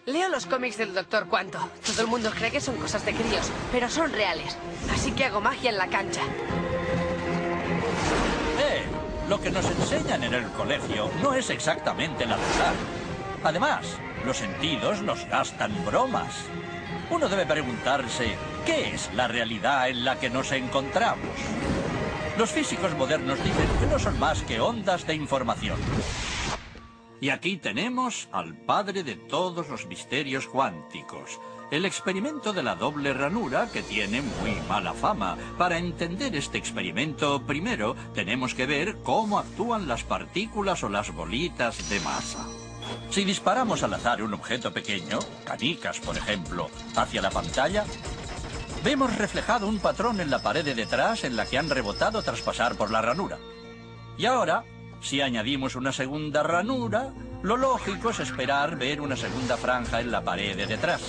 Leo los cómics del Doctor Quanto. Todo el mundo cree que son cosas de críos, pero son reales. Así que hago magia en la cancha. Lo que nos enseñan en el colegio no es exactamente la verdad. Además, los sentidos nos gastan bromas. Uno debe preguntarse, ¿qué es la realidad en la que nos encontramos? Los físicos modernos dicen que no son más que ondas de información. Y aquí tenemos al padre de todos los misterios cuánticos. El experimento de la doble ranura, que tiene muy mala fama. Para entender este experimento, primero tenemos que ver cómo actúan las partículas o las bolitas de masa. Si disparamos al azar un objeto pequeño, canicas por ejemplo, hacia la pantalla, vemos reflejado un patrón en la pared de detrás en la que han rebotado tras pasar por la ranura. Y ahora, si añadimos una segunda ranura, lo lógico es esperar ver una segunda franja en la pared de detrás.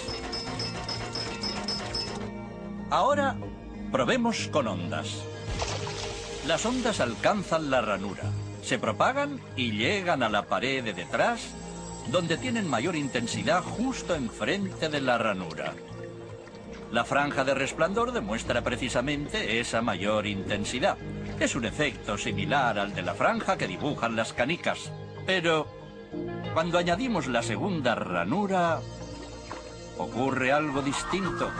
Ahora, probemos con ondas. Las ondas alcanzan la ranura, se propagan y llegan a la pared de detrás, donde tienen mayor intensidad justo enfrente de la ranura. La franja de resplandor demuestra precisamente esa mayor intensidad. Es un efecto similar al de la franja que dibujan las canicas. Pero cuando añadimos la segunda ranura, ocurre algo distinto.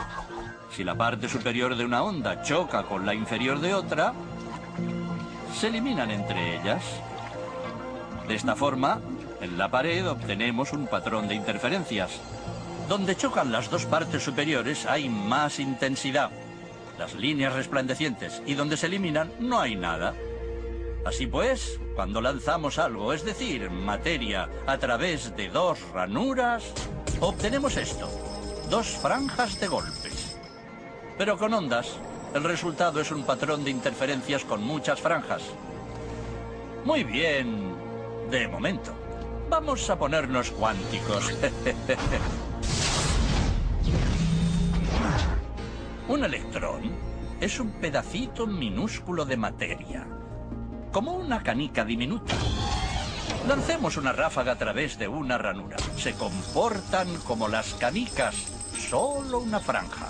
Si la parte superior de una onda choca con la inferior de otra, se eliminan entre ellas. De esta forma, en la pared obtenemos un patrón de interferencias. Donde chocan las dos partes superiores hay más intensidad, las líneas resplandecientes, y donde se eliminan no hay nada. Así pues, cuando lanzamos algo, es decir, materia, a través de dos ranuras, obtenemos esto, dos franjas de golpes. Pero con ondas, el resultado es un patrón de interferencias con muchas franjas. Muy bien, de momento. Vamos a ponernos cuánticos. Un electrón es un pedacito minúsculo de materia, como una canica diminuta. Lancemos una ráfaga a través de una ranura. Se comportan como las canicas, solo una franja.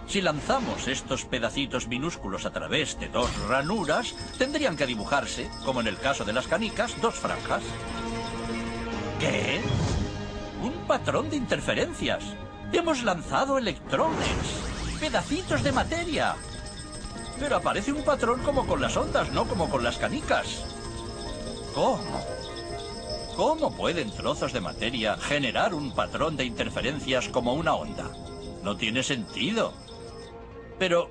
Si lanzamos estos pedacitos minúsculos a través de dos ranuras, tendrían que dibujarse, como en el caso de las canicas, dos franjas. ¿Qué? Un patrón de interferencias. Hemos lanzado electrones, pedacitos de materia. Pero aparece un patrón como con las ondas, no como con las canicas. ¿Cómo? ¿Cómo pueden trozos de materia generar un patrón de interferencias como una onda? No tiene sentido. Pero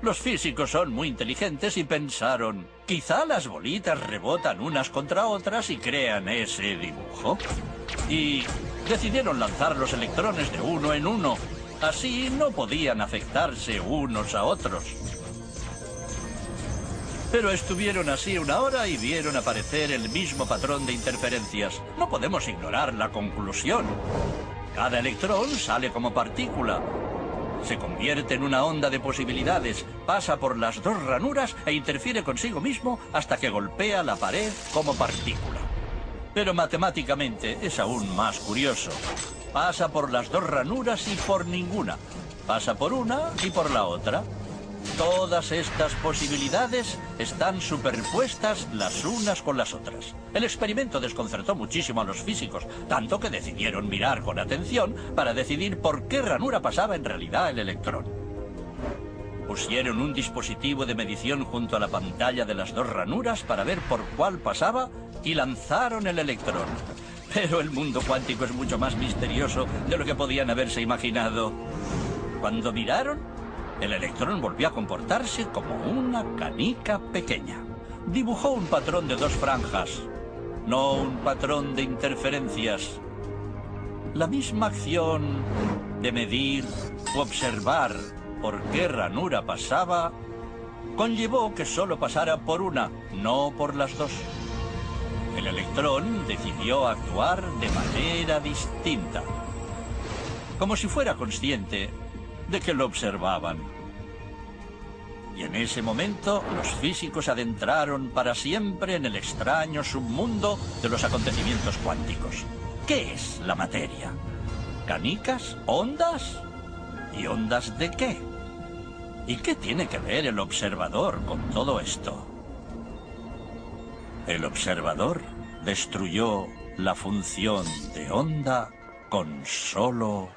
los físicos son muy inteligentes y pensaron, quizá las bolitas rebotan unas contra otras y crean ese dibujo. Y decidieron lanzar los electrones de uno en uno. Así no podían afectarse unos a otros. Pero estuvieron así una hora y vieron aparecer el mismo patrón de interferencias. No podemos ignorar la conclusión. Cada electrón sale como partícula. Se convierte en una onda de posibilidades, pasa por las dos ranuras e interfiere consigo mismo hasta que golpea la pared como partícula. Pero matemáticamente es aún más curioso. Pasa por las dos ranuras y por ninguna. Pasa por una y por la otra. Todas estas posibilidades están superpuestas las unas con las otras. El experimento desconcertó muchísimo a los físicos, tanto que decidieron mirar con atención para decidir por qué ranura pasaba en realidad el electrón. Pusieron un dispositivo de medición junto a la pantalla de las dos ranuras para ver por cuál pasaba y lanzaron el electrón. Pero el mundo cuántico es mucho más misterioso de lo que podían haberse imaginado. Cuando miraron, el electrón volvió a comportarse como una canica pequeña. Dibujó un patrón de dos franjas, no un patrón de interferencias. La misma acción de medir u observar por qué ranura pasaba conllevó que solo pasara por una, no por las dos. El electrón decidió actuar de manera distinta, como si fuera consciente de que lo observaban. Y en ese momento los físicos adentraron para siempre en el extraño submundo de los acontecimientos cuánticos. ¿Qué es la materia? ¿Canicas? ¿Ondas? ¿Y ondas de qué? ¿Y qué tiene que ver el observador con todo esto? El observador destruyó la función de onda con solo